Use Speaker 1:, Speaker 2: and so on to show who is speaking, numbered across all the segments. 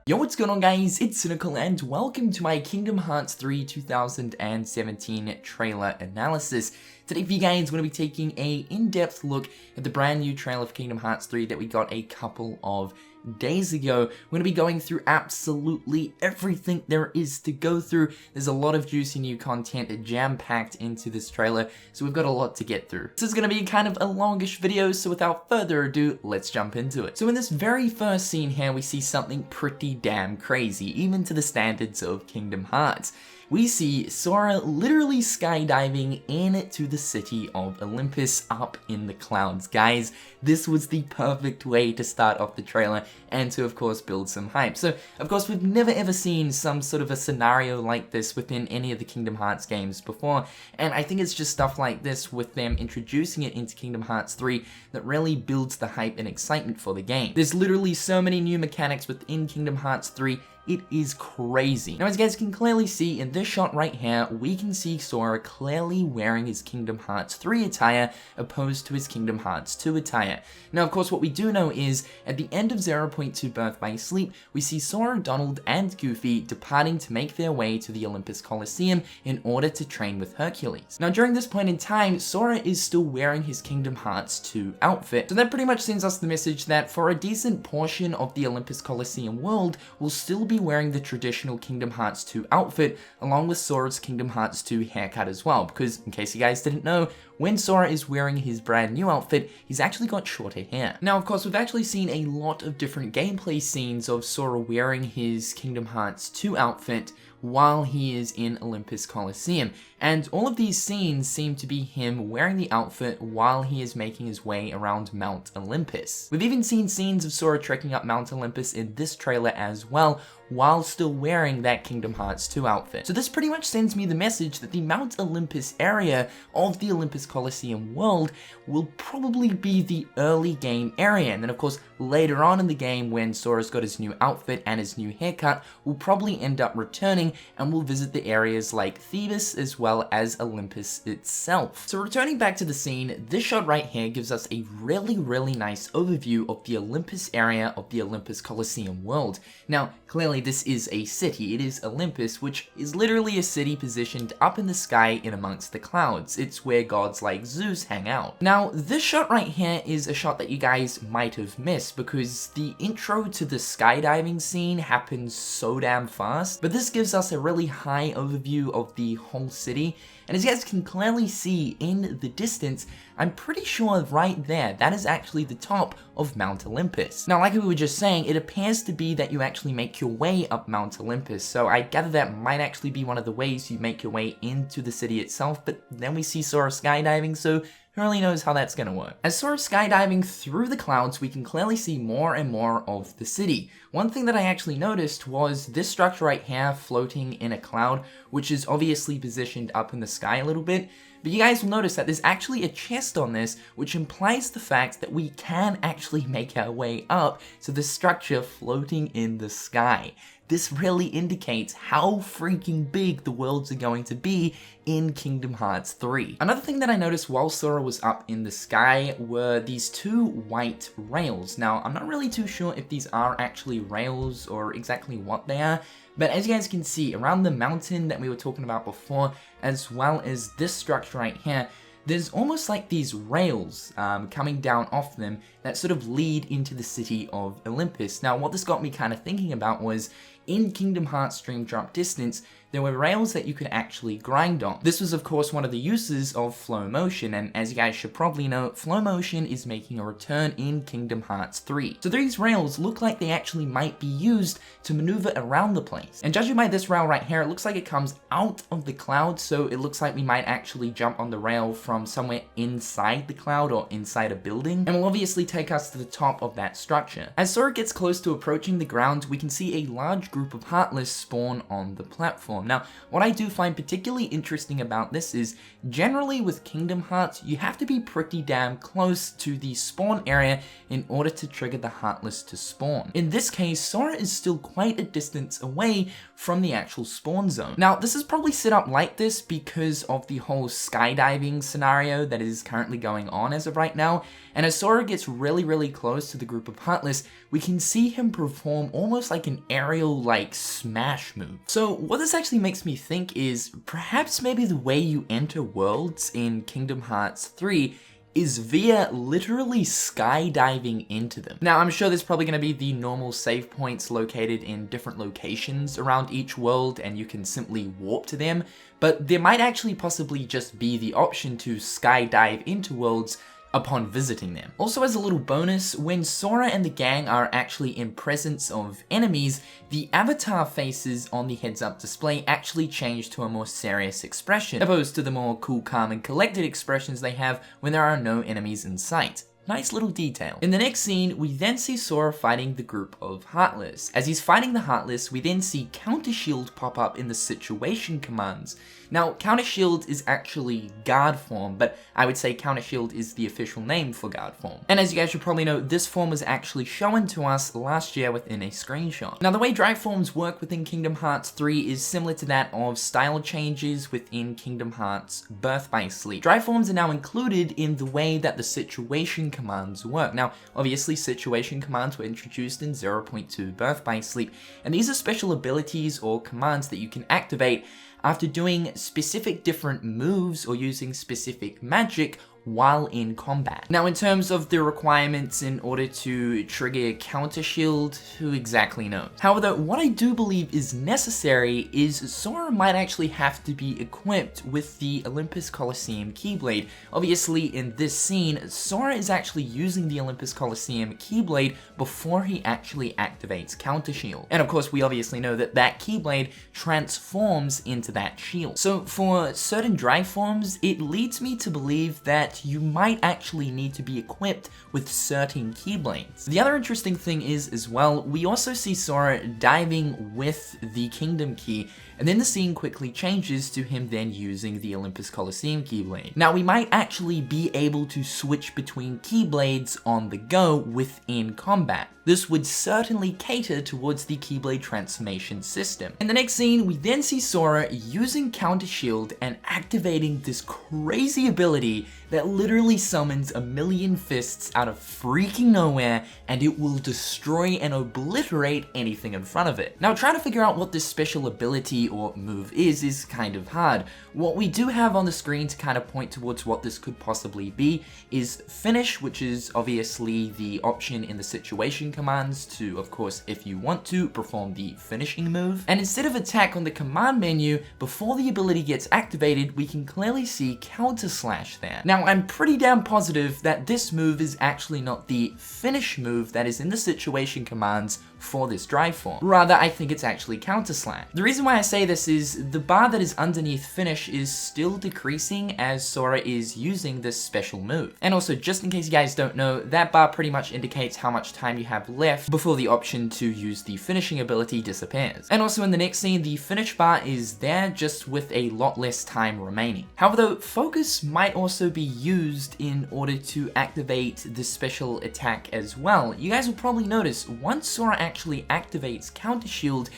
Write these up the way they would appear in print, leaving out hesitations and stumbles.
Speaker 1: Yo, what's going on guys, it's Cynical and welcome to my Kingdom Hearts 3 2017 trailer analysis. Today for you guys, we're going to be taking a in-depth look at the brand new trailer for Kingdom Hearts 3 that we got a couple of days ago. We're going to be going through absolutely everything there is to go through. There's a lot of juicy new content jam-packed into this trailer, so we've got a lot to get through. This is going to be kind of a longish video, so without further ado, let's jump into it. So in this very first scene here, we see something pretty damn crazy, even to the standards of Kingdom Hearts. We see Sora literally skydiving into the city of Olympus up in the clouds. Guys, this was the perfect way to start off the trailer and to, of course, build some hype. So, of course, we've never ever seen some sort of a scenario like this within any of the Kingdom Hearts games before, and I think it's just stuff like this with them introducing it into Kingdom Hearts 3 that really builds the hype and excitement for the game. There's literally so many new mechanics within Kingdom Hearts 3. It is crazy. Now, as you guys can clearly see in this shot right here, we can see Sora clearly wearing his Kingdom Hearts 3 attire opposed to his Kingdom Hearts 2 attire. Now, of course, what we do know is at the end of 0.2 Birth by Sleep, we see Sora, Donald, and Goofy departing to make their way to the Olympus Coliseum in order to train with Hercules. Now, during this point in time, Sora is still wearing his Kingdom Hearts 2 outfit. So that pretty much sends us the message that for a decent portion of the Olympus Coliseum world, we'll still be wearing the traditional Kingdom Hearts 2 outfit along with Sora's Kingdom Hearts 2 haircut as well, because in case you guys didn't know, when Sora is wearing his brand new outfit, he's actually got shorter hair. Now, of course, we've actually seen a lot of different gameplay scenes of Sora wearing his Kingdom Hearts 2 outfit while he is in Olympus Coliseum, and all of these scenes seem to be him wearing the outfit while he is making his way around Mount Olympus. We've even seen scenes of Sora trekking up Mount Olympus in this trailer as well, while still wearing that Kingdom Hearts 2 outfit. So this pretty much sends me the message that the Mount Olympus area of the Olympus Coliseum world will probably be the early game area, and then of course later on in the game when Sora's got his new outfit and his new haircut, we'll probably end up returning and we'll visit the areas like Thebes as well as Olympus itself. So returning back to the scene, this shot right here gives us a really nice overview of the Olympus area of the Olympus Coliseum world. Now, clearly this is a city. It is Olympus, which is literally a city positioned up in the sky in amongst the clouds. It's where gods like Zeus hang out. Now, this shot right here is a shot that you guys might have missed because the intro to the skydiving scene happens so damn fast, but this gives us a really high overview of the whole city. And as you guys can clearly see in the distance, I'm pretty sure right there, that is actually the top of Mount Olympus. Now, like we were just saying, it appears to be that you actually make your way up Mount Olympus, so I gather that might actually be one of the ways you make your way into the city itself, but then we see Sora skydiving, so who really knows how that's gonna work. As Sora skydiving through the clouds, we can clearly see more and more of the city. One thing that I actually noticed was this structure right here floating in a cloud, which is obviously positioned up in the sky a little bit, but you guys will notice that there's actually a chest on this, which implies the fact that we can actually make our way up to the structure floating in the sky. This really indicates how freaking big the worlds are going to be in Kingdom Hearts 3. Another thing that I noticed while Sora was up in the sky were these two white rails. Now, I'm not really too sure if these are actually rails or exactly what they are, but as you guys can see, around the mountain that we were talking about before, as well as this structure right here, there's almost like these rails coming down off them that sort of lead into the city of Olympus. Now, what this got me kind of thinking about was, in Kingdom Hearts Dream Drop Distance, there were rails that you could actually grind on. This was of course one of the uses of flow motion, and as you guys should probably know, flow motion is making a return in Kingdom Hearts 3. So these rails look like they actually might be used to maneuver around the place. And judging by this rail right here, it looks like it comes out of the cloud, so it looks like we might actually jump on the rail from somewhere inside the cloud or inside a building, and will obviously take us to the top of that structure. As Sora gets close to approaching the ground, we can see a large group of Heartless spawn on the platform. form. Now, what I do find particularly interesting about this is, generally with Kingdom Hearts, you have to be pretty damn close to the spawn area in order to trigger the Heartless to spawn. In this case, Sora is still quite a distance away from the actual spawn zone. Now, this is probably set up like this because of the whole skydiving scenario that is currently going on as of right now, and as Sora gets really close to the group of Heartless, we can see him perform almost like an aerial-like smash move. So what this actually makes me think is, perhaps maybe the way you enter worlds in Kingdom Hearts 3 is via literally skydiving into them. Now, I'm sure there's probably going to be the normal save points located in different locations around each world, and you can simply warp to them, but there might actually possibly just be the option to skydive into worlds upon visiting them. Also, as a little bonus, when Sora and the gang are actually in presence of enemies, the avatar faces on the heads-up display actually change to a more serious expression, opposed to the more cool, calm, and collected expressions they have when there are no enemies in sight. Nice little detail. In the next scene, we then see Sora fighting the group of Heartless. As he's fighting the Heartless, we then see Counter Shield pop up in the situation commands. Now, Counter Shield is actually guard form, but I would say Counter Shield is the official name for guard form. And as you guys should probably know, this form was actually shown to us last year within a screenshot. Now, the way drive forms work within Kingdom Hearts 3 is similar to that of style changes within Kingdom Hearts Birth by Sleep. Drive forms are now included in the way that the situation commands work. Now, obviously, situation commands were introduced in 0.2 Birth by Sleep, and these are special abilities or commands that you can activate after doing specific different moves or using specific magic while in combat. Now, in terms of the requirements in order to trigger Counter Shield, who exactly knows? However, what I do believe is necessary is Sora might actually have to be equipped with the Olympus Coliseum Keyblade. Obviously, in this scene, Sora is actually using the Olympus Coliseum Keyblade before he actually activates Counter Shield. And of course, we obviously know that that Keyblade transforms into that shield. So for certain drive forms, it leads me to believe that you might actually need to be equipped with certain Keyblades. The other interesting thing is, as well, we also see Sora diving with the Kingdom Key, and then the scene quickly changes to him then using the Olympus Coliseum Keyblade. Now, we might actually be able to switch between Keyblades on the go within combat. This would certainly cater towards the Keyblade transformation system. In the next scene, we then see Sora using Counter Shield and activating this crazy ability that literally summons a million fists out of freaking nowhere, and it will destroy and obliterate anything in front of it. Now, trying to figure out what this special ability or move is kind of hard. What we do have on the screen to kind of point towards what this could possibly be is Finish, which is obviously the option in the situation commands to, of course, if you want to, perform the finishing move. And instead of attack on the command menu, before the ability gets activated, we can clearly see Counter Slash there. Now, I'm pretty damn positive that this move is actually not the finish move that is in the situation commands for this drive form. Rather, I think it's actually Counter Slash. The reason why I say this is the bar that is underneath Finish is still decreasing as Sora is using this special move. And also, just in case you guys don't know, that bar pretty much indicates how much time you have left before the option to use the finishing ability disappears. And also in the next scene, the Finish bar is there just with a lot less time remaining. However, though, Focus might also be used in order to activate the special attack as well. You guys will probably notice once Sora actually activates Counter Shield,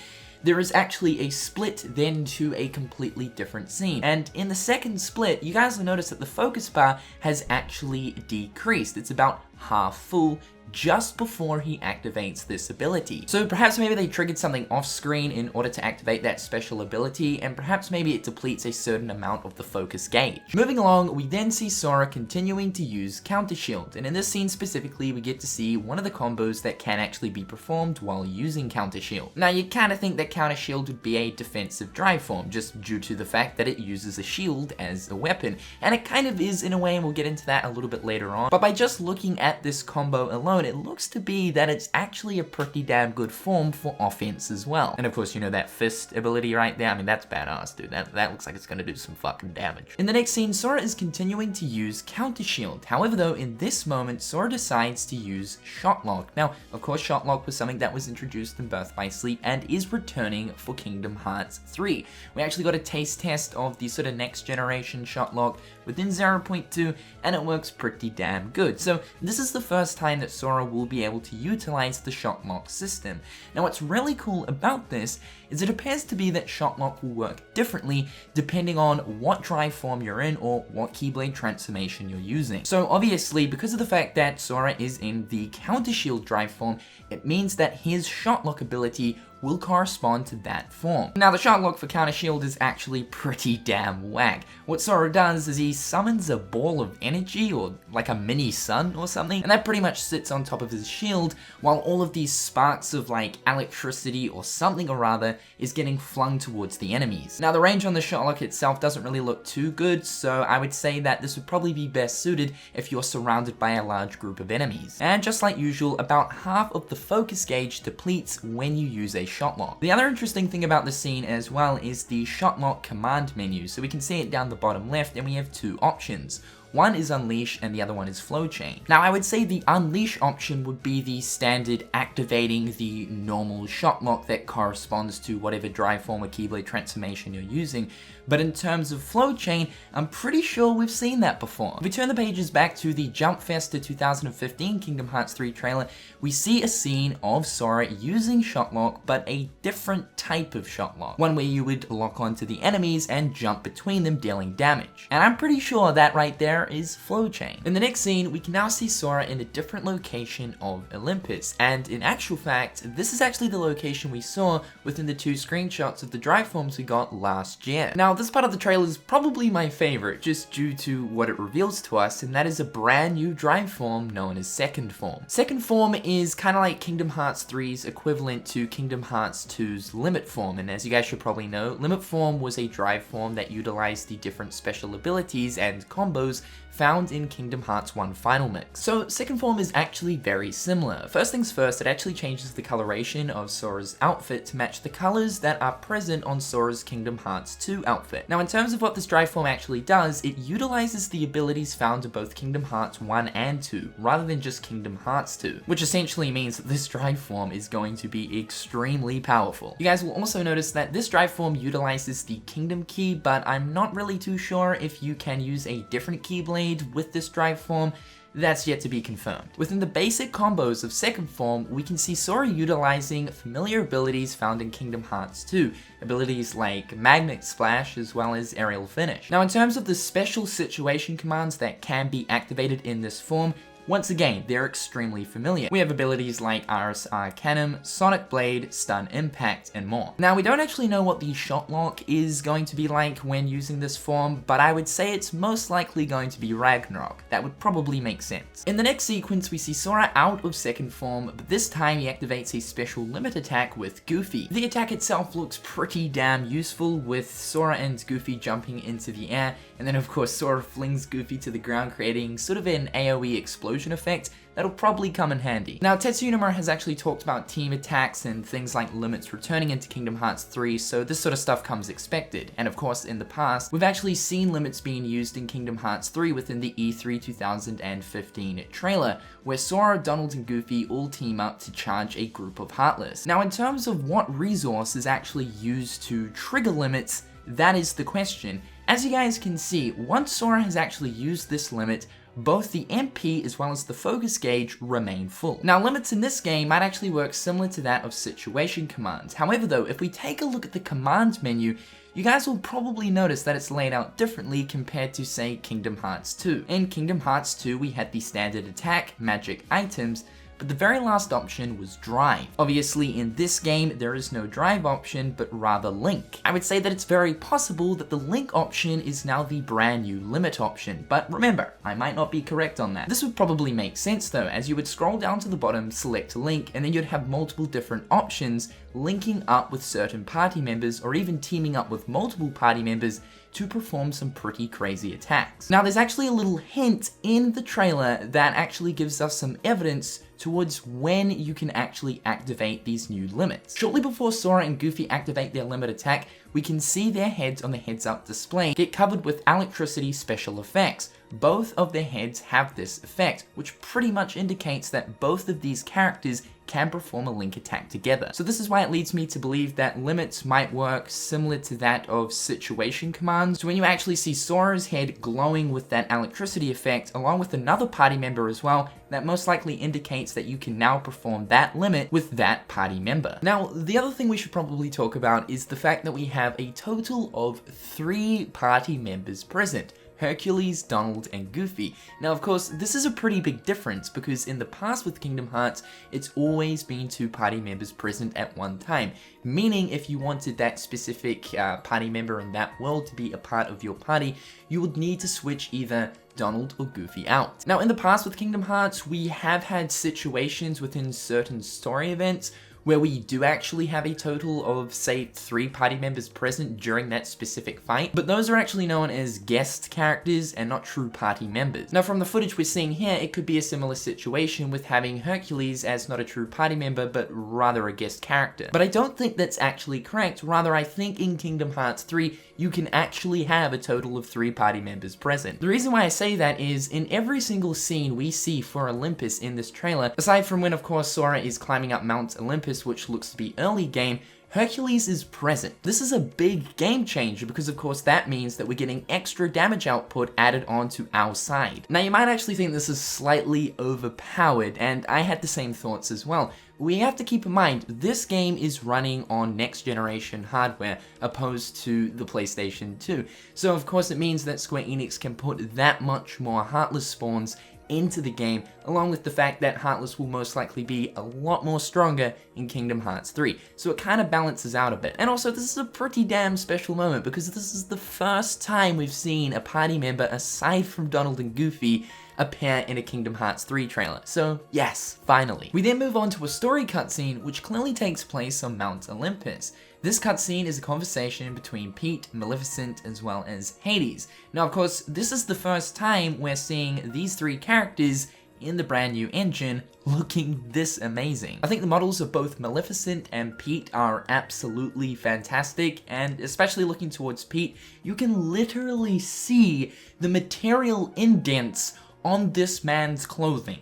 Speaker 1: there is actually a split then to a completely different scene. And in the second split, you guys will notice that the focus bar has actually decreased. It's about half full just before he activates this ability. So perhaps maybe they triggered something off screen in order to activate that special ability, and perhaps maybe it depletes a certain amount of the focus gauge. Moving along, we then see Sora continuing to use Counter Shield, and in this scene specifically, we get to see one of the combos that can actually be performed while using Counter Shield. Now, you kind of think that Counter Shield would be a defensive drive form, just due to the fact that it uses a shield as a weapon, and it kind of is in a way, and we'll get into that a little bit later on, but by just looking at this combo alone, and it looks to be that it's actually a pretty damn good form for offense as well. And of course, you know that fist ability right there? I mean, that's badass, dude. That looks like it's gonna do some fucking damage. In the next scene, Sora is continuing to use Counter Shield. However though, in this moment, Sora decides to use Shotlock. Now, of course, Shotlock was something that was introduced in Birth by Sleep and is returning for Kingdom Hearts 3. We actually got a taste test of the sort of next generation Shotlock within 0.2, and it works pretty damn good. So this is the first time that Sora will be able to utilize the Shotlock system. Now what's really cool about this is it appears to be that Shotlock will work differently depending on what drive form you're in or what Keyblade transformation you're using. So obviously, because of the fact that Sora is in the Counter Shield drive form, it means that his Shotlock ability will correspond to that form. Now the Shotlock for Counter Shield is actually pretty damn whack. What Sora does is he summons a ball of energy, or like a mini sun or something, and that pretty much sits on top of his shield, while all of these sparks of like electricity or something or other is getting flung towards the enemies. Now the range on the Shotlock itself doesn't really look too good, so I would say that this would probably be best suited if you're surrounded by a large group of enemies. And just like usual, about half of the focus gauge depletes when you use a Shotlock. The other interesting thing about the scene as well is the Shotlock command menu. So we can see it down the bottom left, and we have two options. One is Unleash and the other one is Flow Chain. Now I would say the Unleash option would be the standard activating the normal Shotlock that corresponds to whatever drive form or Keyblade transformation you're using. But in terms of Flow Chain, I'm pretty sure we've seen that before. If we turn the pages back to the Jump Festa 2015 Kingdom Hearts 3 trailer, we see a scene of Sora using Shotlock, but a different type of Shotlock. One where you would lock onto the enemies and jump between them, dealing damage. And I'm pretty sure that right there is Flow Chain. In the next scene, we can now see Sora in a different location of Olympus, and in actual fact, this is actually the location we saw within the two screenshots of the drive forms we got last year. Now, this part of the trailer is probably my favorite, just due to what it reveals to us, and that is a brand new drive form known as Second Form. Second Form is kind of like Kingdom Hearts 3's equivalent to Kingdom Hearts 2's Limit Form, and as you guys should probably know, Limit Form was a drive form that utilized the different special abilities and combos found in Kingdom Hearts 1 Final Mix. So Second Form is actually very similar. First things first, it actually changes the coloration of Sora's outfit to match the colors that are present on Sora's Kingdom Hearts 2 outfit. Now in terms of what this drive form actually does, it utilizes the abilities found in both Kingdom Hearts 1 and 2, rather than just Kingdom Hearts 2, which essentially means that this drive form is going to be extremely powerful. You guys will also notice that this drive form utilizes the Kingdom Key, but I'm not really too sure if you can use a different Keyblade with this drive form. That's yet to be confirmed. Within the basic combos of Second Form, we can see Sora utilizing familiar abilities found in Kingdom Hearts 2, abilities like Magnet Splash as well as Aerial Finish. Now in terms of the special situation commands that can be activated in this form, once again, they're extremely familiar. We have abilities like Aris Arcanum, Sonic Blade, Stun Impact, and more. Now, we don't actually know what the Shotlock is going to be like when using this form, but I would say it's most likely going to be Ragnarok. That would probably make sense. In the next sequence, we see Sora out of Second Form, but this time he activates a special limit attack with Goofy. The attack itself looks pretty damn useful, with Sora and Goofy jumping into the air, and then of course Sora flings Goofy to the ground, creating sort of an AoE explosion effect that'll probably come in handy. Now, Tetsuya Nomura has actually talked about team attacks and things like limits returning into Kingdom Hearts 3, so this sort of stuff comes expected. And of course, in the past, we've actually seen limits being used in Kingdom Hearts 3 within the E3 2015 trailer, where Sora, Donald, and Goofy all team up to charge a group of Heartless. Now, in terms of what resource is actually used to trigger limits, that is the question. As you guys can see, once Sora has actually used this limit, both the MP as well as the focus gauge remain full. Now, limits in this game might actually work similar to that of situation commands. However though, if we take a look at the command menu, you guys will probably notice that it's laid out differently compared to, say, Kingdom Hearts 2. In Kingdom Hearts 2, we had the standard attack, magic items, but the very last option was drive. Obviously, in this game, there is no drive option, but rather link. I would say that it's very possible that the link option is now the brand new limit option, but remember, I might not be correct on that. This would probably make sense though, as you would scroll down to the bottom, select link, and then you'd have multiple different options linking up with certain party members, or even teaming up with multiple party members to perform some pretty crazy attacks. Now, there's actually a little hint in the trailer that actually gives us some evidence towards when you can actually activate these new limits. Shortly before Sora and Goofy activate their limit attack, we can see their heads on the heads-up display get covered with electricity special effects. Both of their heads have this effect, which pretty much indicates that both of these characters can perform a link attack together. So this is why it leads me to believe that limits might work similar to that of situation commands. So when you actually see Sora's head glowing with that electricity effect, along with another party member as well, that most likely indicates that you can now perform that limit with that party member. Now, the other thing we should probably talk about is the fact that we have a total of 3 party members present: Hercules, Donald, and Goofy. Now, of course, this is a pretty big difference because in the past with Kingdom Hearts, it's always been 2 party members present at one time. Meaning, if you wanted that specific party member in that world to be a part of your party, you would need to switch either Donald or Goofy out. Now, in the past with Kingdom Hearts, we have had situations within certain story events where we do actually have a total of, say, 3 party members present during that specific fight, but those are actually known as guest characters and not true party members. Now, from the footage we're seeing here, it could be a similar situation with having Hercules as not a true party member, but rather a guest character. But I don't think that's actually correct. Rather, I think in Kingdom Hearts 3, you can actually have a total of 3 party members present. The reason why I say that is, in every single scene we see for Olympus in this trailer, aside from when, of course, Sora is climbing up Mount Olympus, which looks to be early game, Hercules is present. This is a big game changer because, of course, that means that we're getting extra damage output added onto our side. Now, you might actually think this is slightly overpowered, and I had the same thoughts as well. We have to keep in mind, this game is running on next generation hardware opposed to the PlayStation 2. So, of course, it means that Square Enix can put that much more Heartless spawns into the game, along with the fact that Heartless will most likely be a lot more stronger in Kingdom Hearts 3. So it kind of balances out a bit. And also, this is a pretty damn special moment because this is the first time we've seen a party member aside from Donald and Goofy appear in a Kingdom Hearts 3 trailer. So yes, finally. We then move on to a story cutscene which clearly takes place on Mount Olympus. This cutscene is a conversation between Pete, Maleficent, as well as Hades. Now, of course, this is the first time we're seeing these 3 characters in the brand new engine looking this amazing. I think the models of both Maleficent and Pete are absolutely fantastic, and especially looking towards Pete, you can literally see the material indents on this man's clothing.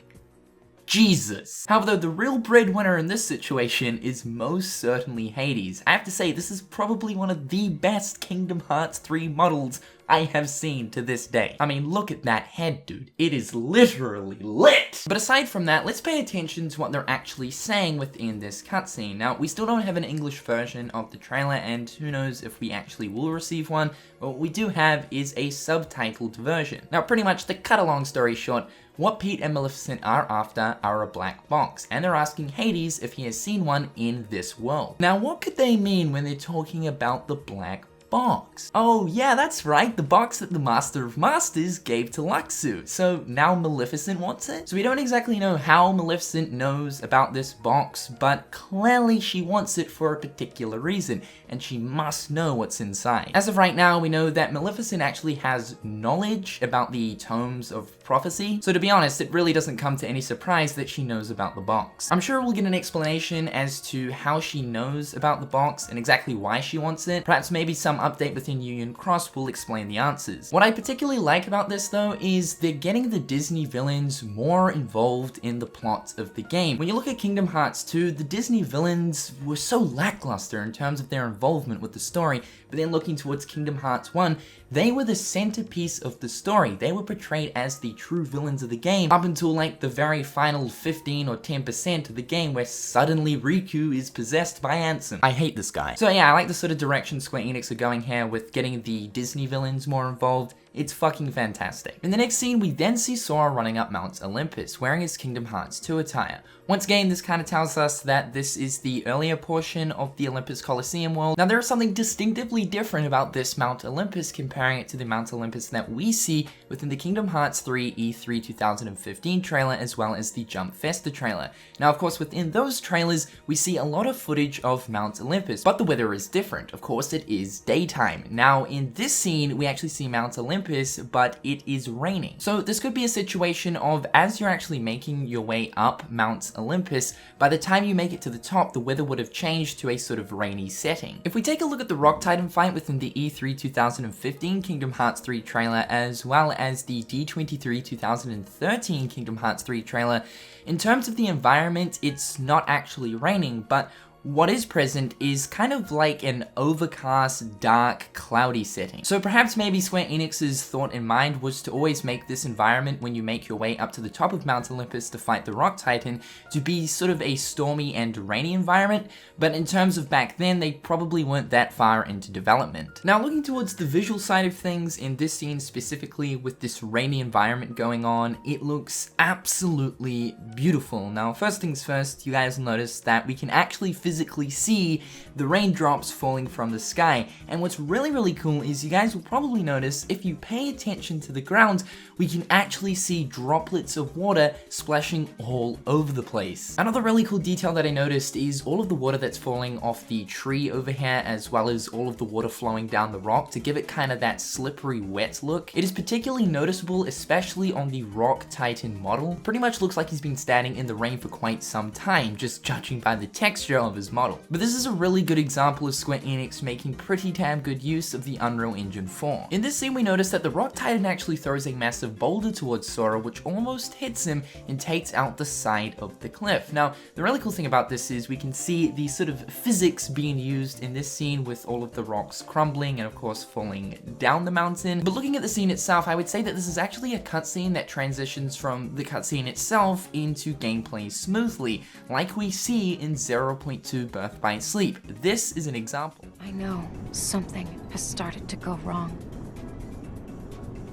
Speaker 1: Jesus. However, the real breadwinner in this situation is most certainly Hades. I have to say, this is probably one of the best Kingdom Hearts 3 models I have seen to this day. I mean, look at that head, dude. It is literally lit! But aside from that, let's pay attention to what they're actually saying within this cutscene. Now, we still don't have an English version of the trailer, and who knows if we actually will receive one, but what we do have is a subtitled version. Now, pretty much, to cut a long story short, what Pete and Maleficent are after are a black box, and they're asking Hades if he has seen one in this world. Now, what could they mean when they're talking about the black box? Oh yeah, that's right, the box that the Master of Masters gave to Luxu. So now Maleficent wants it? So we don't exactly know how Maleficent knows about this box, but clearly she wants it for a particular reason, and she must know what's inside. As of right now, we know that Maleficent actually has knowledge about the Tomes of Prophecy, so to be honest, it really doesn't come to any surprise that she knows about the box. I'm sure we'll get an explanation as to how she knows about the box and exactly why she wants it. Perhaps maybe some update within Union Cross will explain the answers. What I particularly like about this though is they're getting the Disney villains more involved in the plot of the game. When you look at Kingdom Hearts 2, the Disney villains were so lackluster in terms of their involvement with the story, but then looking towards Kingdom Hearts 1, they were the centerpiece of the story. They were portrayed as the true villains of the game up until like the very final 15 or 10% of the game where suddenly Riku is possessed by Ansem. I hate this guy. So yeah, I like the sort of direction Square Enix are going here with getting the Disney villains more involved. It's fucking fantastic. In the next scene, we then see Sora running up Mount Olympus, wearing his Kingdom Hearts 2 attire. Once again, this kind of tells us that this is the earlier portion of the Olympus Coliseum world. Now, there is something distinctively different about this Mount Olympus, comparing it to the Mount Olympus that we see within the Kingdom Hearts 3 E3 2015 trailer, as well as the Jump Festa trailer. Now, of course, within those trailers, we see a lot of footage of Mount Olympus, but the weather is different. Of course, it is daytime. Now, in this scene, we actually see Mount Olympus, but it is raining. So this could be a situation of, as you're actually making your way up Mount Olympus, by the time you make it to the top, the weather would have changed to a sort of rainy setting. If we take a look at the Rock Titan fight within the E3 2015 Kingdom Hearts 3 trailer, as well as the D23 2013 Kingdom Hearts 3 trailer, in terms of the environment, it's not actually raining, but what is present is kind of like an overcast, dark, cloudy setting. So perhaps maybe Square Enix's thought in mind was to always make this environment when you make your way up to the top of Mount Olympus to fight the Rock Titan to be sort of a stormy and rainy environment, but in terms of back then, they probably weren't that far into development. Now, looking towards the visual side of things, in this scene specifically with this rainy environment going on, it looks absolutely beautiful. Now, first things first, you guys will notice that we can actually physically see the raindrops falling from the sky. And what's really cool is you guys will probably notice if you pay attention to the ground, we can actually see droplets of water splashing all over the place. Another really cool detail that I noticed is all of the water that's falling off the tree over here, as well as all of the water flowing down the rock to give it kind of that slippery wet look. It is particularly noticeable, especially on the Rock Titan model. Pretty much looks like he's been standing in the rain for quite some time, just judging by the texture of his model. But this is a really good example of Square Enix making pretty damn good use of the Unreal Engine 4. In this scene, we notice that the Rock Titan actually throws a massive boulder towards Sora, which almost hits him and takes out the side of the cliff. Now, the really cool thing about this is we can see the sort of physics being used in this scene with all of the rocks crumbling and of course falling down the mountain. But looking at the scene itself, I would say that this is actually a cutscene that transitions from the cutscene itself into gameplay smoothly, like we see in 0.2 Birth by Sleep. This is an example.
Speaker 2: I know something has started to go wrong.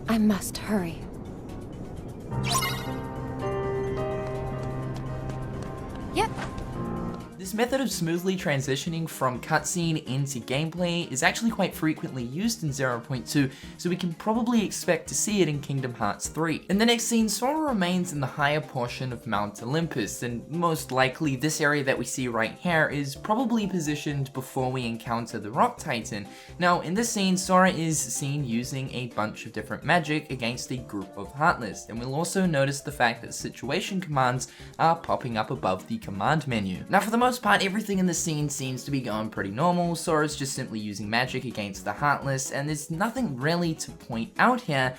Speaker 2: I must hurry. Yep.
Speaker 1: This method of smoothly transitioning from cutscene into gameplay is actually quite frequently used in 0.2, so we can probably expect to see it in Kingdom Hearts 3. In the next scene, Sora remains in the higher portion of Mount Olympus, and most likely this area that we see right here is probably positioned before we encounter the Rock Titan. Now, in this scene, Sora is seen using a bunch of different magic against a group of Heartless, and we'll also notice the fact that situation commands are popping up above the command menu. Now, for the most part, everything in the scene seems to be going pretty normal. Sora's just simply using magic against the Heartless, and there's nothing really to point out here,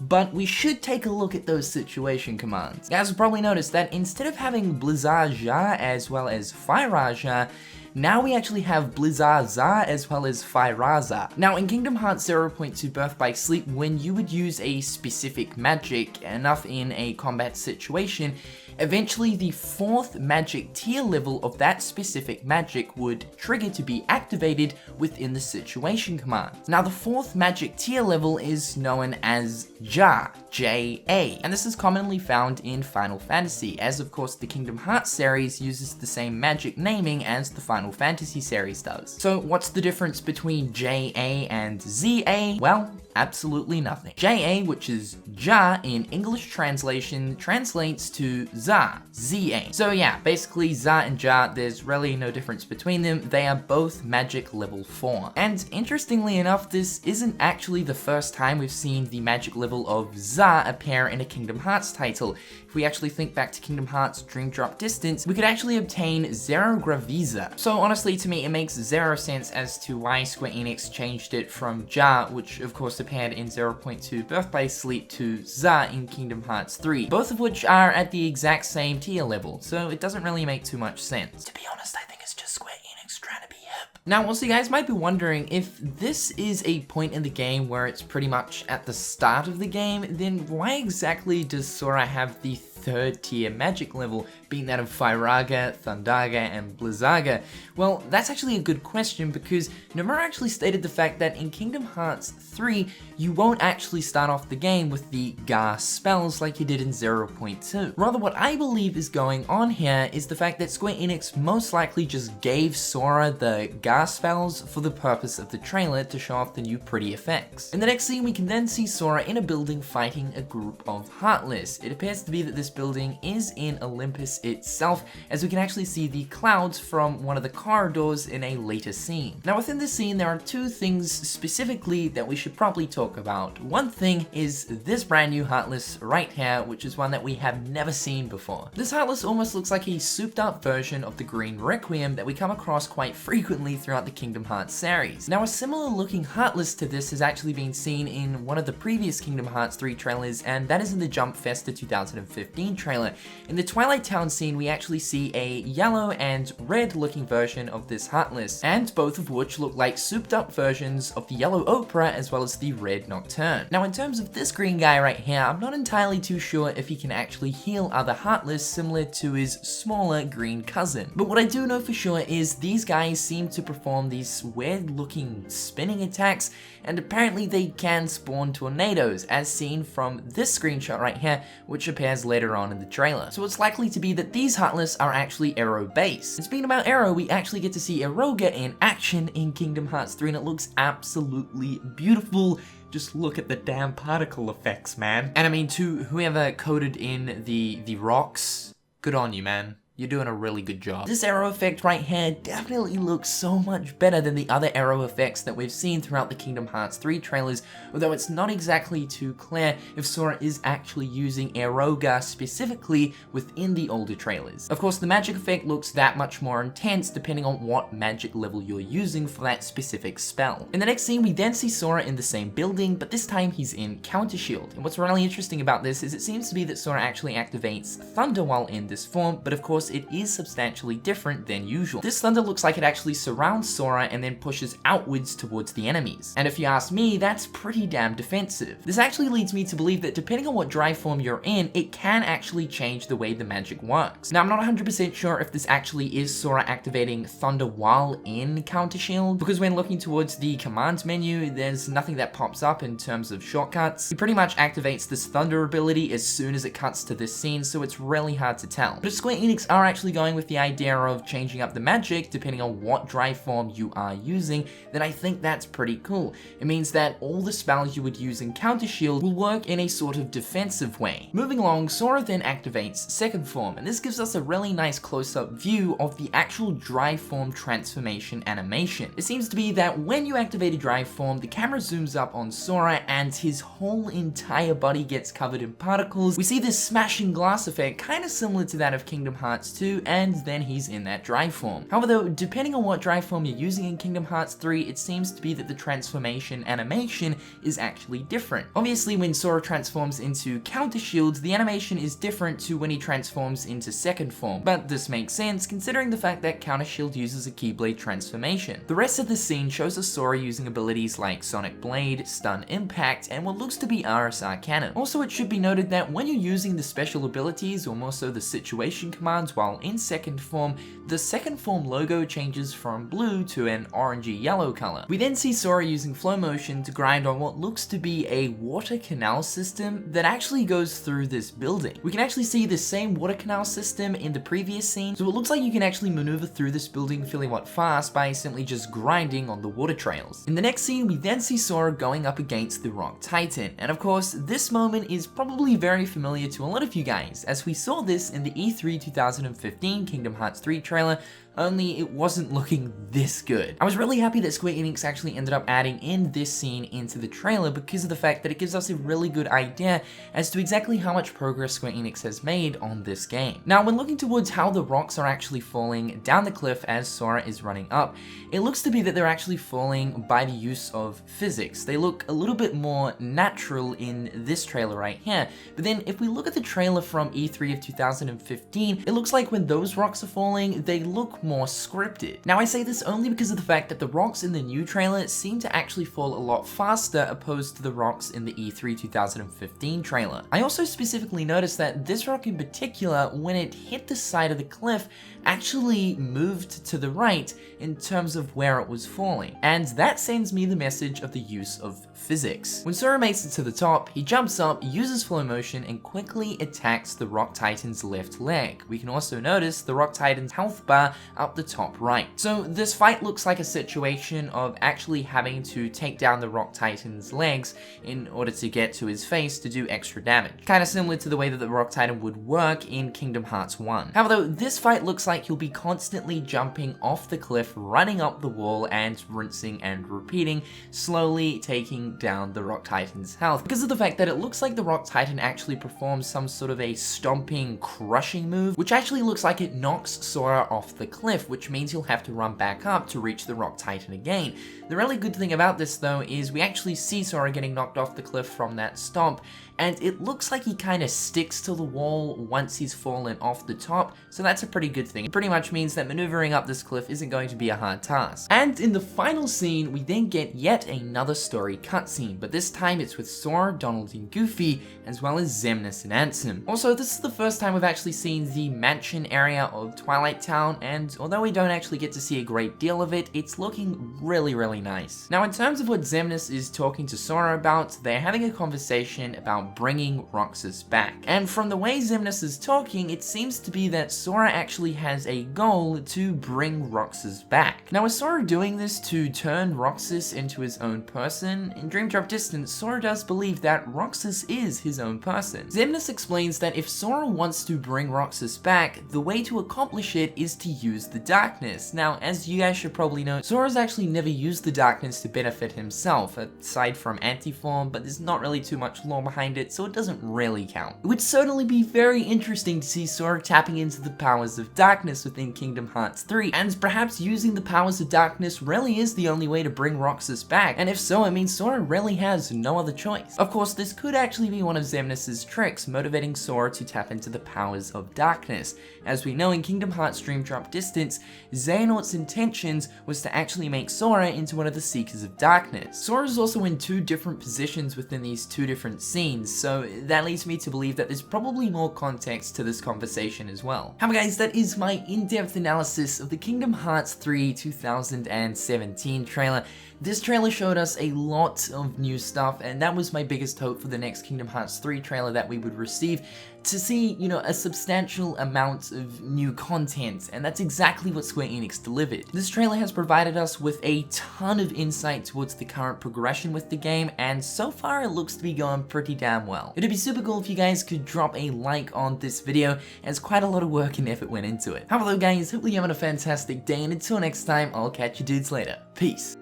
Speaker 1: but we should take a look at those situation commands. You guys will probably notice that instead of having Blizzard-Ja as well as Fire-Ja, now we actually have Blizzard-Za as well as Fire-Za. Now, in Kingdom Hearts 0.2 Birth by Sleep, when you would use a specific magic enough in a combat situation, eventually the 4th magic tier level of that specific magic would trigger to be activated within the situation command. Now, the 4th magic tier level is known as Ja, J-A, and this is commonly found in Final Fantasy, as of course the Kingdom Hearts series uses the same magic naming as the Final Fantasy series does. So what's the difference between J-A and Z-A? Well, absolutely nothing. J-A, which is Ja in English translation, translates to Za, Z-A. So yeah, basically Za and Ja, there's really no difference between them. They are both magic level 4. And interestingly enough, this isn't actually the first time we've seen the magic level of Za appear in a Kingdom Hearts title. If we actually think back to Kingdom Hearts Dream Drop Distance, we could actually obtain Zero Graviza. So honestly, to me, it makes zero sense as to why Square Enix changed it from Ja, which of course appeared in 0.2 Birth by Sleep, to Za in Kingdom Hearts 3, both of which are at the exact same tier level, so it doesn't really make too much sense. To be honest, I think it's just Square Enix trying to be hip. Now, also, you guys might be wondering, if this is a point in the game where it's pretty much at the start of the game, then why exactly does Sora have the third tier magic level, being that of Firaga, Thundaga, and Blizzaga? Well, that's actually a good question, because Nomura actually stated the fact that in Kingdom Hearts 3, you won't actually start off the game with the Gar spells like you did in 0.2. Rather, what I believe is going on here is the fact that Square Enix most likely just gave Sora the Gar spells for the purpose of the trailer to show off the new pretty effects. In the next scene, we can then see Sora in a building fighting a group of Heartless. It appears to be that this building is in Olympus itself, as we can actually see the clouds from one of the corridors in a later scene. Now, within this scene, there are two things specifically that we should probably talk about. One thing is this brand new Heartless right here, which is one that we have never seen before. This Heartless almost looks like a souped up version of the Green Requiem that we come across quite frequently throughout the Kingdom Hearts series. Now, a similar looking Heartless to this has actually been seen in one of the previous Kingdom Hearts 3 trailers, and that is in the Jump Festa 2015 trailer. In the Twilight Town scene, we actually see a yellow and red looking version of this Heartless, and both of which look like souped up versions of the yellow Oprah as well as the red Nocturne. Now, in terms of this green guy right here, I'm not entirely too sure if he can actually heal other Heartless similar to his smaller green cousin. But what I do know for sure is these guys seem to perform these weird looking spinning attacks, and apparently they can spawn tornadoes, as seen from this screenshot right here, which appears later on in the trailer. So it's likely to be that these Heartless are actually arrow based. And speaking about arrow, we actually get to see Eroga in action in Kingdom Hearts 3, and it looks absolutely beautiful. Just look at the damn particle effects, man. And I mean, to whoever coded in the rocks, good on you, man. You're doing a really good job. This arrow effect right here definitely looks so much better than the other arrow effects that we've seen throughout the Kingdom Hearts 3 trailers, although it's not exactly too clear if Sora is actually using Eroga specifically within the older trailers. Of course, the magic effect looks that much more intense depending on what magic level you're using for that specific spell. In the next scene, we then see Sora in the same building, but this time he's in Counter Shield. And what's really interesting about this is it seems to be that Sora actually activates Thunder while in this form, but of course it is substantially different than usual. This thunder looks like it actually surrounds Sora and then pushes outwards towards the enemies. And if you ask me, that's pretty damn defensive. This actually leads me to believe that depending on what drive form you're in, it can actually change the way the magic works. Now, I'm not 100% sure if this actually is Sora activating Thunder while in Counter Shield, because when looking towards the commands menu, there's nothing that pops up in terms of shortcuts. He pretty much activates this Thunder ability as soon as it cuts to this scene, so it's really hard to tell. But if Square Enix are actually going with the idea of changing up the magic depending on what drive form you are using, then I think that's pretty cool. It means that all the spells you would use in Counter Shield will work in a sort of defensive way. Moving along, Sora then activates Second Form, and this gives us a really nice close-up view of the actual drive form transformation animation. It seems to be that when you activate a drive form, the camera zooms up on Sora and his whole entire body gets covered in particles. We see this smashing glass effect, kind of similar to that of Kingdom Hearts 2, and then he's in that drive form. However though, depending on what drive form you're using in Kingdom Hearts 3, it seems to be that the transformation animation is actually different. Obviously, when Sora transforms into Counter Shield, the animation is different to when he transforms into Second Form, but this makes sense considering the fact that Counter Shield uses a Keyblade transformation. The rest of the scene shows us Sora using abilities like Sonic Blade, Stun Impact, and what looks to be Aris Arcanum. Also, it should be noted that when you're using the special abilities, or more so the situation commands while in Second Form, the Second Form logo changes from blue to an orangey yellow color. We then see Sora using flow motion to grind on what looks to be a water canal system that actually goes through this building. We can actually see the same water canal system in the previous scene, so it looks like you can actually maneuver through this building fairly fast by simply just grinding on the water trails. In the next scene, we then see Sora going up against the Rock Titan, and of course, this moment is probably very familiar to a lot of you guys, as we saw this in the E3 2015 Kingdom Hearts 3 trailer, only it wasn't looking this good. I was really happy that Square Enix actually ended up adding in this scene into the trailer because of the fact that it gives us a really good idea as to exactly how much progress Square Enix has made on this game. Now, when looking towards how the rocks are actually falling down the cliff as Sora is running up, it looks to be that they're actually falling by the use of physics. They look a little bit more natural in this trailer right here, but then if we look at the trailer from E3 of 2015, it looks like when those rocks are falling, they look more scripted. Now I say this only because of the fact that the rocks in the new trailer seem to actually fall a lot faster opposed to the rocks in the E3 2015 trailer. I also specifically noticed that this rock in particular, when it hit the side of the cliff, actually moved to the right in terms of where it was falling. And that sends me the message of the use of physics. When Sora makes it to the top, he jumps up, uses flow motion, and quickly attacks the Rock Titan's left leg. We can also notice the Rock Titan's health bar up the top right. So this fight looks like a situation of actually having to take down the Rock Titan's legs in order to get to his face to do extra damage. Kinda similar to the way that the Rock Titan would work in Kingdom Hearts 1. However though, this fight looks like he'll be constantly jumping off the cliff, running up the wall, and rinsing and repeating, slowly taking down the Rock Titan's health, because of the fact that it looks like the Rock Titan actually performs some sort of a stomping, crushing move, which actually looks like it knocks Sora off the cliff, which means he'll have to run back up to reach the Rock Titan again. The really good thing about this though is we actually see Sora getting knocked off the cliff from that stomp, and it looks like he kind of sticks to the wall once he's fallen off the top, so that's a pretty good thing. It pretty much means that maneuvering up this cliff isn't going to be a hard task. And in the final scene, we then get yet another story cutscene, but this time it's with Sora, Donald, and Goofy, as well as Xemnas and Ansem. Also, this is the first time we've actually seen the mansion area of Twilight Town, and although we don't actually get to see a great deal of it, it's looking really, really nice. Now, in terms of what Xemnas is talking to Sora about, they're having a conversation about bringing Roxas back. And from the way Xemnas is talking, it seems to be that Sora actually has a goal to bring Roxas back. Now, is Sora doing this to turn Roxas into his own person? In Dream Drop Distance, Sora does believe that Roxas is his own person. Xemnas explains that if Sora wants to bring Roxas back, the way to accomplish it is to use the darkness. Now, as you guys should probably know, Sora's actually never used the darkness to benefit himself, aside from Antiform, but there's not really too much lore behind it, so it doesn't really count. It would certainly be very interesting to see Sora tapping into the powers of darkness within Kingdom Hearts 3, and perhaps using the powers of darkness really is the only way to bring Roxas back, and if so, it means Sora really has no other choice. Of course, this could actually be one of Xemnas' tricks, motivating Sora to tap into the powers of darkness. As we know in Kingdom Hearts Dream Drop Distance, Xehanort's intentions was to actually make Sora into one of the Seekers of Darkness. Sora is also in two different positions within these two different scenes, so that leads me to believe that there's probably more context to this conversation as well. However guys, that is my in-depth analysis of the Kingdom Hearts 3 2017 trailer. This trailer showed us a lot of new stuff, and that was my biggest hope for the next Kingdom Hearts 3 trailer that we would receive, to see, a substantial amount of new content, and that's exactly what Square Enix delivered. This trailer has provided us with a ton of insight towards the current progression with the game, and so far it looks to be going pretty damn well. It'd be super cool if you guys could drop a like on this video, as quite a lot of work and effort went into it. However though guys, hopefully you're having a fantastic day, and until next time, I'll catch you dudes later. Peace.